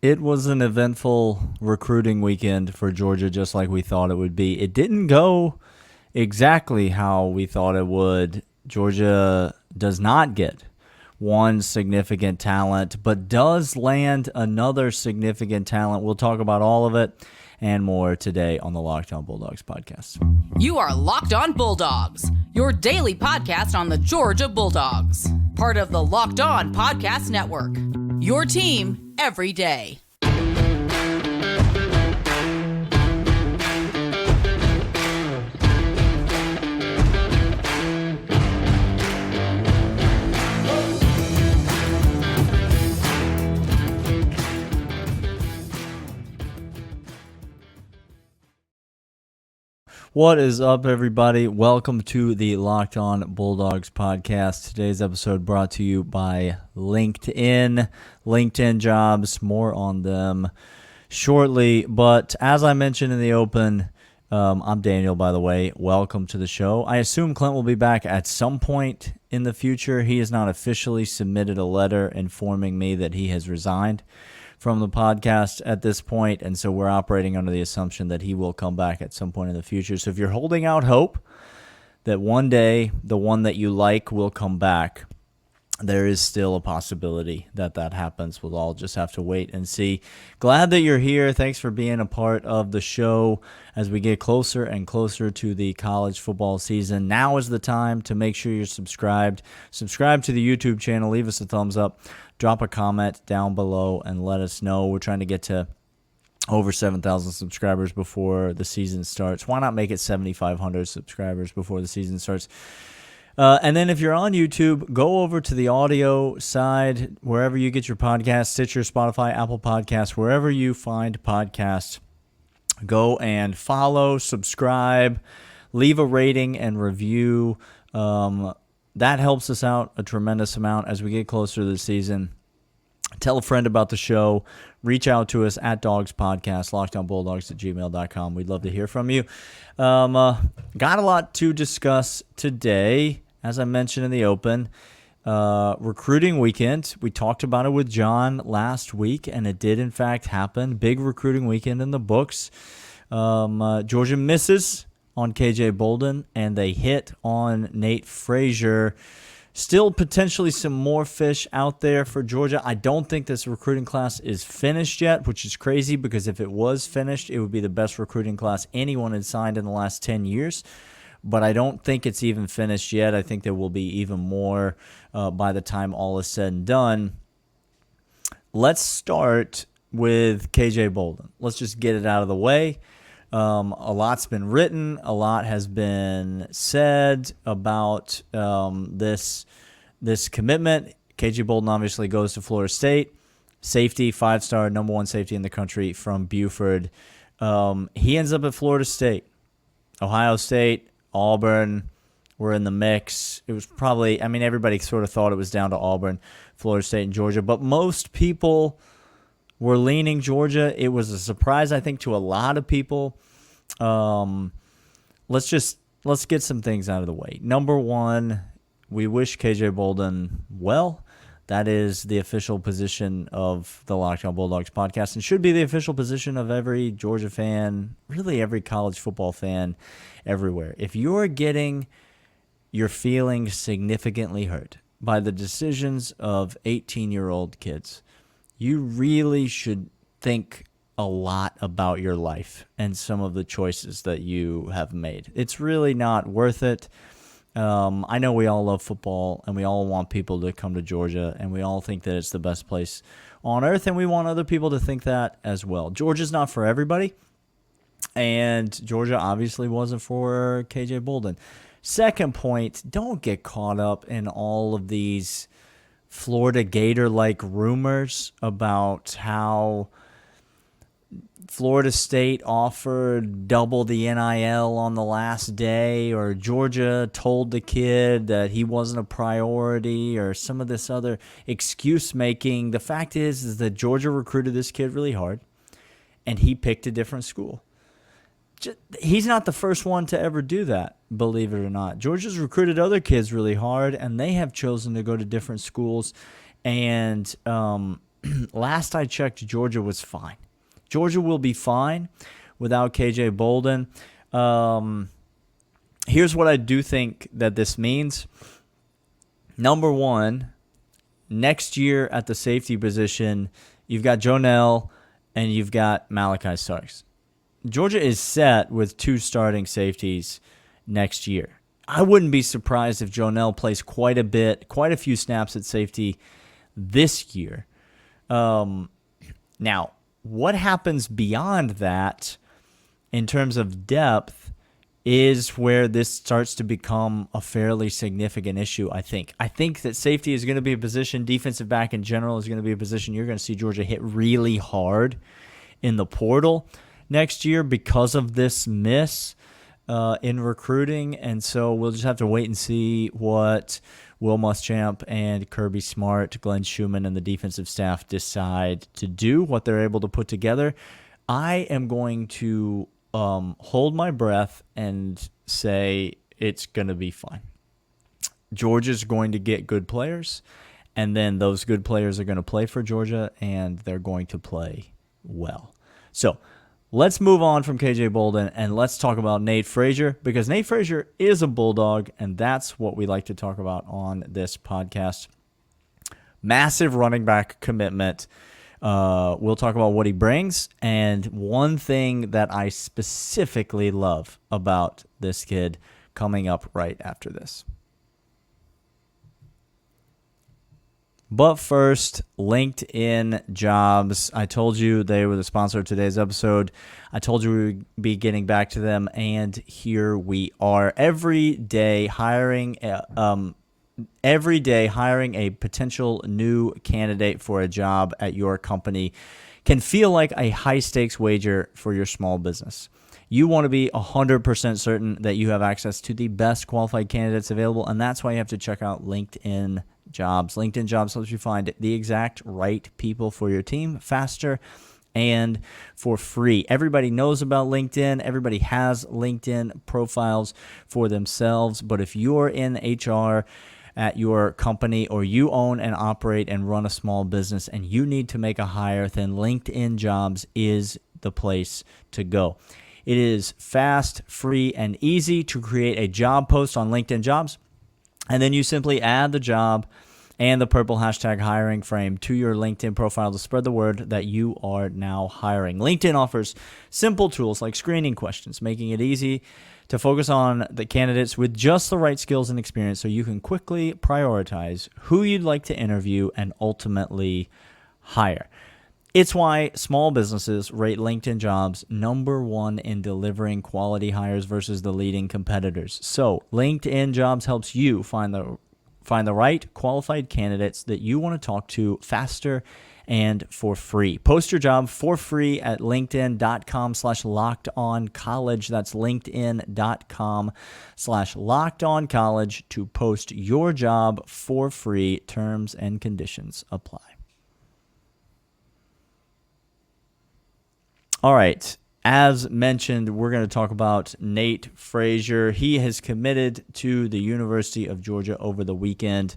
It was an eventful recruiting weekend for Georgia, just like we thought it would be. It didn't go exactly how we thought it would. Georgia does not get one significant talent, but does land another significant talent. We'll talk about all of it and more today on the Locked On Bulldogs podcast. You are Locked On Bulldogs, your daily podcast on the Georgia Bulldogs, part of the Locked On Podcast Network. Your team every day. What is up, everybody? Welcome to the Locked On Bulldogs podcast. Today's episode brought to you by LinkedIn. LinkedIn jobs, more on them shortly. But as I mentioned in the open, I'm Daniel, by the way. Welcome to the show. I assume Clint will be back at some point in the future. He has not officially submitted a letter informing me that he has resigned from the podcast at this point, and so we're operating under the assumption that he will come back at some point in the future. So if you're holding out hope that one day the one that you like will come back, there is still a possibility that that happens. We'll all just have to wait and see. Glad that you're here. Thanks for being a part of the show as we get closer and closer to the college football season. Now is the time to make sure you're subscribed. Subscribe to the YouTube channel. Leave us a thumbs up. Drop a comment down below and let us know. We're trying to get to over 7,000 subscribers before the season starts. Why not make it 7,500 subscribers before the season starts? And then if you're on YouTube, go over to the audio side, wherever you get your podcasts, Stitcher, Spotify, Apple Podcasts, wherever you find podcasts. Go and follow, subscribe, leave a rating and review. That helps us out a tremendous amount as we get closer to the season. Tell a friend about the show. Reach out to us at Dawgs Podcast, lockedonbulldogs@gmail.com. We'd love to hear from you. Got a lot to discuss today. As I mentioned in the open, recruiting weekend. We talked about it with John last week, and it did in fact happen. Big recruiting weekend in the books. Georgia misses on KJ Bolden, and they hit on Nate Frazier. Still potentially some more fish out there for Georgia. I don't think this recruiting class is finished yet, which is crazy because if it was finished, it would be the best recruiting class anyone had signed in the last 10 years. But I don't think it's even finished yet. I think there will be even more by the time all is said and done. Let's start with KJ Bolden. Let's just get it out of the way. A lot's been written. A lot has been said about this commitment. KJ Bolden obviously goes to Florida State. Safety, 5-star, number one safety in the country from Buford. He ends up at Florida State. Ohio State, Auburn were in the mix. It was probably, everybody sort of thought it was down to Auburn, Florida State, and Georgia. But most people were leaning Georgia. It was a surprise, I think, to a lot of people. Let's get some things out of the way. Number one, we wish KJ Bolden well. That is the official position of the Locked On Bulldogs podcast and should be the official position of every Georgia fan, really every college football fan everywhere. If you're getting your feelings significantly hurt by the decisions of 18-year-old kids, you really should think a lot about your life and some of the choices that you have made. It's really not worth it. I know we all love football, and we all want people to come to Georgia, and we all think that it's the best place on earth, and we want other people to think that as well. Georgia's not for everybody, and Georgia obviously wasn't for KJ Bolden. Second point, don't get caught up in all of these Florida Gator-like rumors about how Florida State offered double the NIL on the last day, or Georgia told the kid that he wasn't a priority, or some of this other excuse making. The fact is that Georgia recruited this kid really hard, and he picked a different school. He's not the first one to ever do that, believe it or not. Georgia's recruited other kids really hard, and they have chosen to go to different schools. And last I checked, Georgia was fine. Georgia will be fine without KJ Bolden. Here's what I do think that this means. Number one, next year at the safety position, you've got Jonell and you've got Malachi Starks. Georgia is set with 2 starting safeties next year. I wouldn't be surprised if Jonell plays quite a few snaps at safety this year. Now, what happens beyond that in terms of depth is where this starts to become a fairly significant issue, I think. I think that safety is going to be a position, defensive back in general is going to be a position you're going to see Georgia hit really hard in the portal next year because of this miss in recruiting. And so we'll just have to wait and see what Will Muschamp and Kirby Smart, Glenn Schumann, and the defensive staff decide to do, what they're able to put together. I am going to hold my breath and say it's going to be fine. Georgia's going to get good players, and then those good players are going to play for Georgia, and they're going to play well. So let's move on from KJ Bolden, and let's talk about Nate Frazier, because Nate Frazier is a Bulldog, and that's what we like to talk about on this podcast. Massive running back commitment. We'll talk about what he brings, and one thing that I specifically love about this kid coming up right after this. But first, LinkedIn Jobs. I told you they were the sponsor of today's episode. I told you we would be getting back to them, and here we are. Every day hiring a potential new candidate for a job at your company can feel like a high-stakes wager for your small business. You want to be 100% certain that you have access to the best qualified candidates available, and that's why you have to check out LinkedIn Jobs. LinkedIn Jobs helps you find the exact right people for your team faster and for free. Everybody knows about LinkedIn. Everybody has LinkedIn profiles for themselves, but if you're in HR at your company, or you own and operate and run a small business and you need to make a hire, then LinkedIn Jobs is the place to go. It is fast, free, and easy to create a job post on LinkedIn Jobs, and then you simply add the job and the purple hashtag hiring frame to your LinkedIn profile to spread the word that you are now hiring. LinkedIn offers simple tools like screening questions, making it easy to focus on the candidates with just the right skills and experience so you can quickly prioritize who you'd like to interview and ultimately hire. It's why small businesses rate LinkedIn Jobs number 1 in delivering quality hires versus the leading competitors. So LinkedIn Jobs helps you find the right qualified candidates that you want to talk to faster and for free. Post your job for free at linkedin.com/lockedoncollege. That's linkedin.com/lockedoncollege to post your job for free. Terms and conditions apply. All right. As mentioned, we're going to talk about Nate Frazier. He has committed to the University of Georgia over the weekend.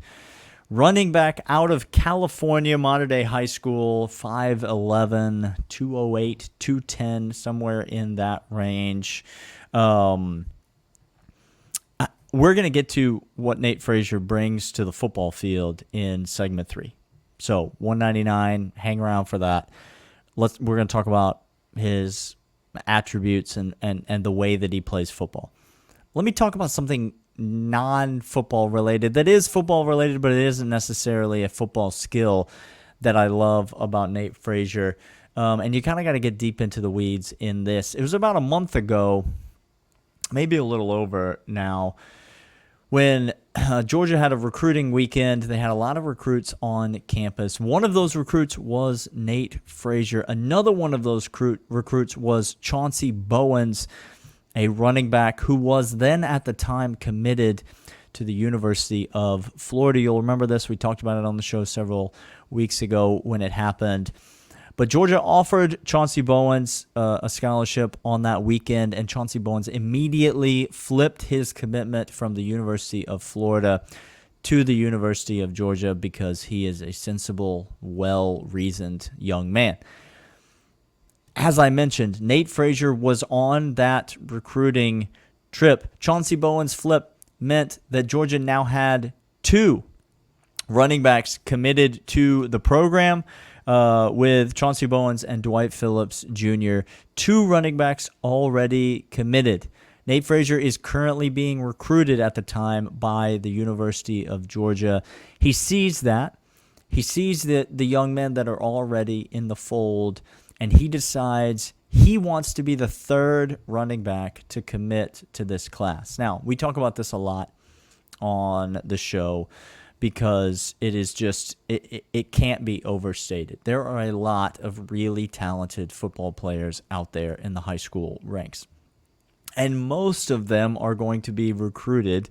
Running back out of California, Mater Dei High School, 5'11", 208, 210, somewhere in that range. We're going to get to what Nate Frazier brings to the football field in segment 3. So 199, hang around for that. We're going to talk about his attributes and the way that he plays football. Let me talk about something non-football related that is football related, but it isn't necessarily a football skill that I love about Nate Frazier. And you kind of got to get deep into the weeds in this. It was about a month ago, maybe a little over now, when Georgia had a recruiting weekend. They had a lot of recruits on campus. One of those recruits was Nate Frazier. Another one of those recruits was Chauncey Bowens, a running back who was then at the time committed to the University of Florida. You'll remember this. We talked about it on the show several weeks ago when it happened. But Georgia offered Chauncey Bowens a scholarship on that weekend, and Chauncey Bowens immediately flipped his commitment from the University of Florida to the University of Georgia because he is a sensible, well-reasoned young man. As I mentioned, Nate Frazier was on that recruiting trip. Chauncey Bowen's flip meant that Georgia now had 2 running backs committed to the program, with Chauncey Bowens and Dwight Phillips Jr., 2 running backs already committed. Nate Frazier is currently being recruited at the time by the University of Georgia. He sees that. He sees the young men that are already in the fold, and he decides he wants to be the 3rd running back to commit to this class. Now, we talk about this a lot on the show because it is just, it can't be overstated. There are a lot of really talented football players out there in the high school ranks. And most of them are going to be recruited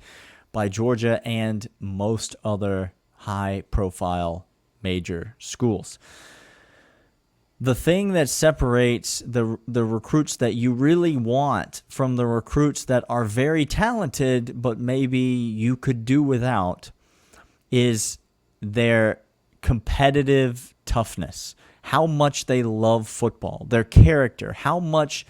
by Georgia and most other high-profile major schools. The thing that separates the recruits that you really want from the recruits that are very talented but maybe you could do without is their competitive toughness, how much they love football, their character, how much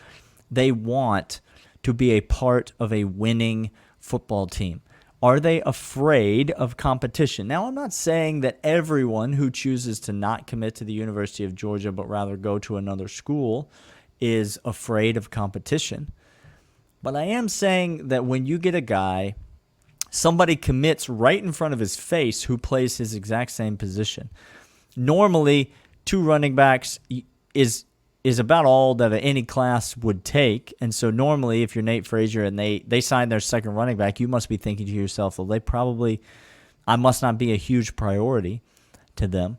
they want to be a part of a winning football team. Are they afraid of competition? Now, I'm not saying that everyone who chooses to not commit to the University of Georgia but rather go to another school is afraid of competition. But I am saying that when you get a guy, somebody commits right in front of his face who plays his exact same position. Normally, 2 running backs is about all that any class would take. And so normally if you're Nate Frazier and they sign their 2nd running back, you must be thinking to yourself, well, I must not be a huge priority to them.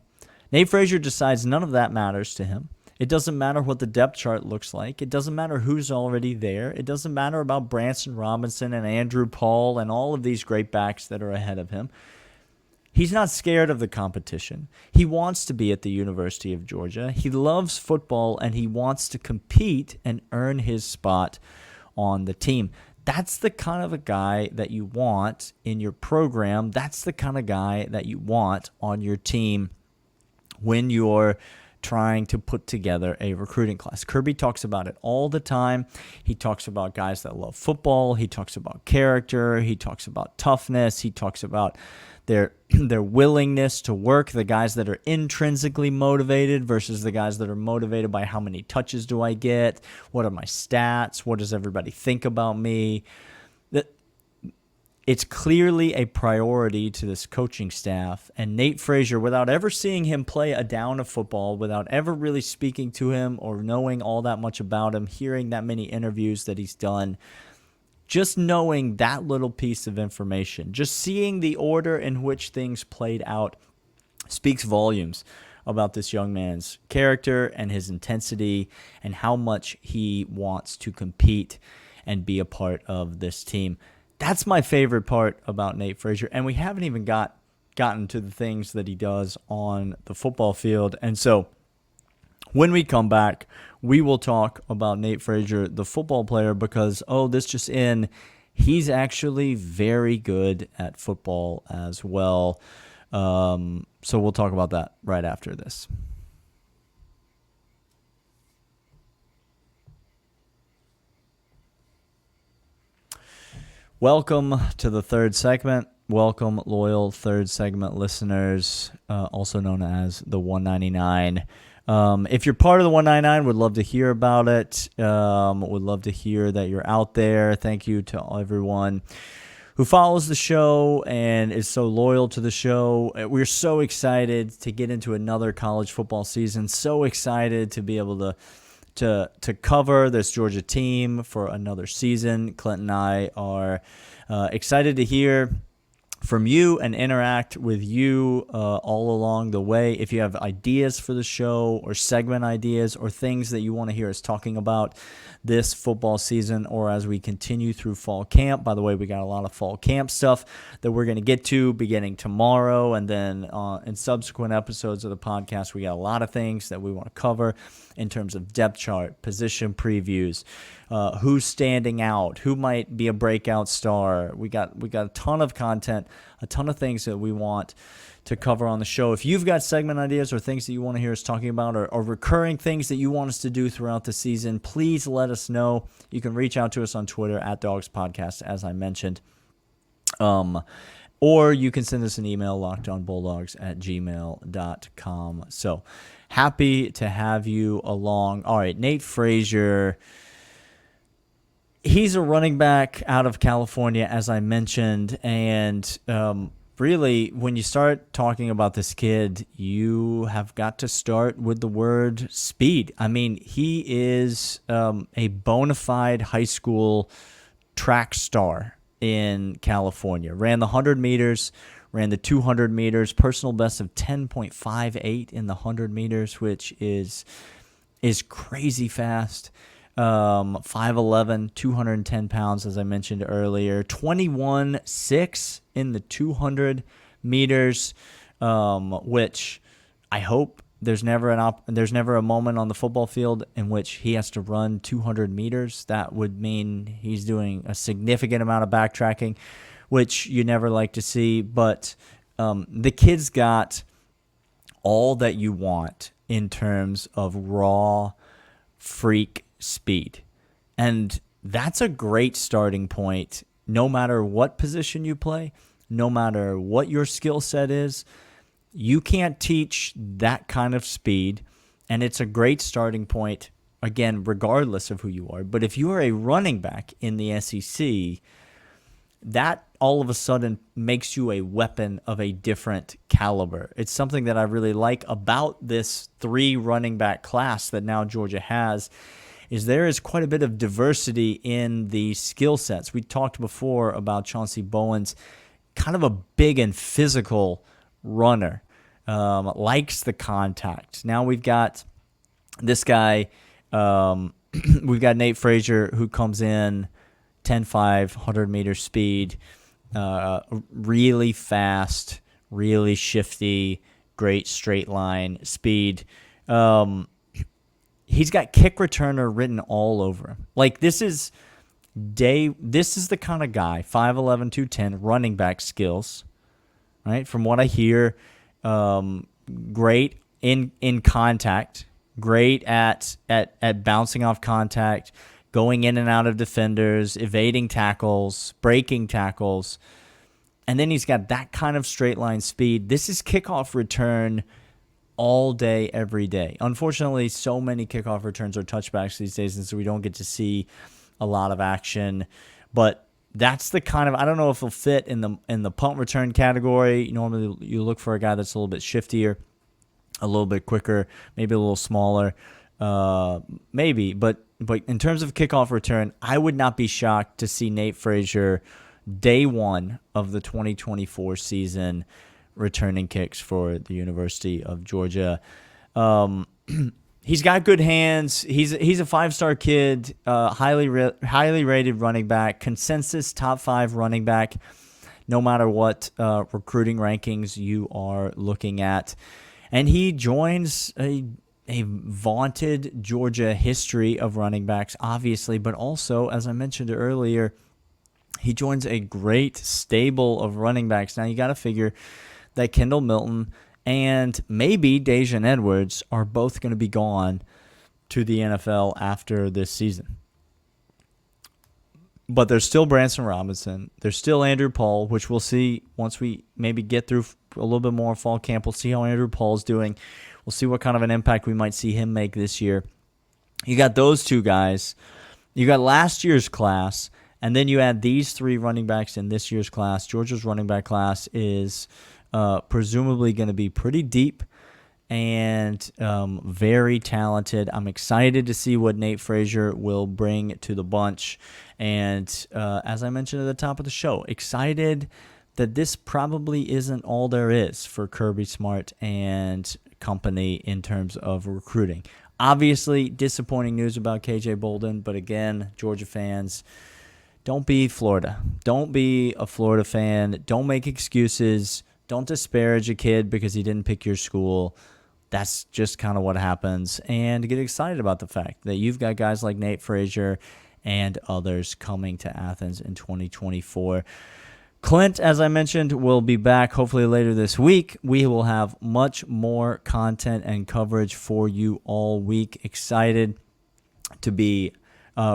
Nate Frazier decides none of that matters to him. It doesn't matter what the depth chart looks like. It doesn't matter who's already there. It doesn't matter about Branson Robinson and Andrew Paul and all of these great backs that are ahead of him. He's not scared of the competition. He wants to be at the University of Georgia. He loves football, and he wants to compete and earn his spot on the team. That's the kind of a guy that you want in your program. That's the kind of guy that you want on your team when you're trying to put together a recruiting class. Kirby talks about it all the time. He talks about guys that love football. He talks about character. He talks about toughness. He talks about their willingness to work, the guys that are intrinsically motivated versus the guys that are motivated by how many touches do I get, what are my stats, what does everybody think about me. It's clearly a priority to this coaching staff, and Nate Frazier, without ever seeing him play a down of football, without ever really speaking to him or knowing all that much about him, hearing that many interviews that he's done, just knowing that little piece of information, just seeing the order in which things played out speaks volumes about this young man's character and his intensity and how much he wants to compete and be a part of this team. That's my favorite part about Nate Frazier, and we haven't even gotten to the things that he does on the football field. And so when we come back, we will talk about Nate Frazier, the football player, because, this just in, he's actually very good at football as well. So we'll talk about that right after this. Welcome to the 3rd segment. Welcome, loyal 3rd segment listeners, also known as the 199. If you're part of the 199, would love to hear about it. Would love to hear that you're out there. Thank you to everyone who follows the show and is so loyal to the show. We're so excited to get into another college football season. So excited to be able to cover this Georgia team for another season. Clint and I are excited to hear from you and interact with you all along the way. If you have ideas for the show or segment ideas or things that you want to hear us talking about this football season or as we continue through fall camp. By the way, we got a lot of fall camp stuff that we're going to get to beginning tomorrow, and then in subsequent episodes of the podcast, we got a lot of things that we want to cover in terms of depth chart, position previews, who's standing out, who might be a breakout star. We got a ton of content, a ton of things that we want to cover on the show. If you've got segment ideas or things that you want to hear us talking about, or recurring things that you want us to do throughout the season, please let us know. You can reach out to us on Twitter at Dawgs Podcast, as I mentioned. Or you can send us an email, lockedonbulldogs@gmail.com. So happy to have you along. All right, Nate Frazier. He's a running back out of California, as I mentioned, and really, when you start talking about this kid, you have got to start with the word speed. I mean, he is a bona fide high school track star in California. Ran the 100 meters, ran the 200 meters, personal best of 10.58 in the 100 meters, which is crazy fast. 5'11", 210 pounds, as I mentioned earlier. 21.6 in the 200 meters, which I hope there's never a moment on the football field in which he has to run 200 meters. That would mean he's doing a significant amount of backtracking, which you never like to see. But the kid's got all that you want in terms of raw freak speed. And that's a great starting point no matter what position you play, no matter what your skill set is. You can't teach that kind of speed, and it's a great starting point, again, regardless of who you are. But if you are a running back in the SEC, that all of a sudden makes you a weapon of a different caliber. It's something that I really like about this 3 running back class that now Georgia has, is there is quite a bit of diversity in the skill sets. We talked before about Chauncey Bowen's kind of a big and physical runner, likes the contact. Now we've got this guy, we've got Nate Frazier, who comes in 10.5, 100-meter speed, really fast, really shifty, great straight line speed. He's got kick returner written all over him. Like, this is the kind of guy, 5'11", 210, running back skills, right? From what I hear, great in contact, great at bouncing off contact, going in and out of defenders, evading tackles, breaking tackles. And then he's got that kind of straight line speed. This is kickoff return all day, every day. Unfortunately, so many kickoff returns are touchbacks these days, and so we don't get to see a lot of action. But that's the kind of, I don't know if he'll fit in the punt return category. Normally, you look for a guy that's a little bit shiftier, a little bit quicker, maybe a little smaller, maybe. But in terms of kickoff return, I would not be shocked to see Nate Frazier day one of the 2024 season returning kicks for the University of Georgia. He's got good hands. He's a 5-star kid, highly rated running back, consensus top 5 running back, no matter what recruiting rankings you are looking at. And he joins a vaunted Georgia history of running backs, obviously, but also, as I mentioned earlier, he joins a great stable of running backs. Now, you got to figure that Kendall Milton and maybe Daijun Edwards are both going to be gone to the NFL after this season. But there's still Branson Robinson. There's still Andrew Paul, which we'll see once we maybe get through a little bit more fall camp. We'll see how Andrew Paul's doing. We'll see what kind of an impact we might see him make this year. You got those 2 guys. You got last year's class, and then you add these 3 running backs in this year's class. Georgia's running back class is presumably going to be pretty deep and very talented. I'm excited to see what Nate Frazier will bring to the bunch. And as I mentioned at the top of the show, excited that this probably isn't all there is for Kirby Smart and company in terms of recruiting. Obviously, disappointing news about KJ Bolden, but again, Georgia fans, don't be Florida. Don't be a Florida fan. Don't make excuses. Don't disparage a kid because he didn't pick your school. That's just kind of what happens. And get excited about the fact that you've got guys like Nate Frazier and others coming to Athens in 2024. Clint, as I mentioned, will be back hopefully later this week. We will have much more content and coverage for you all week. Excited to be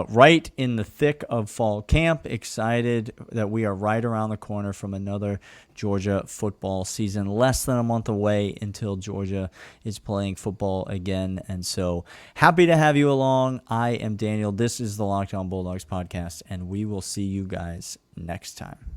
right in the thick of fall camp. Excited that we are right around the corner from another Georgia football season. Less than a month away until Georgia is playing football again. And so happy to have you along. I am Daniel. This is the Locked On Bulldogs podcast, and we will see you guys next time.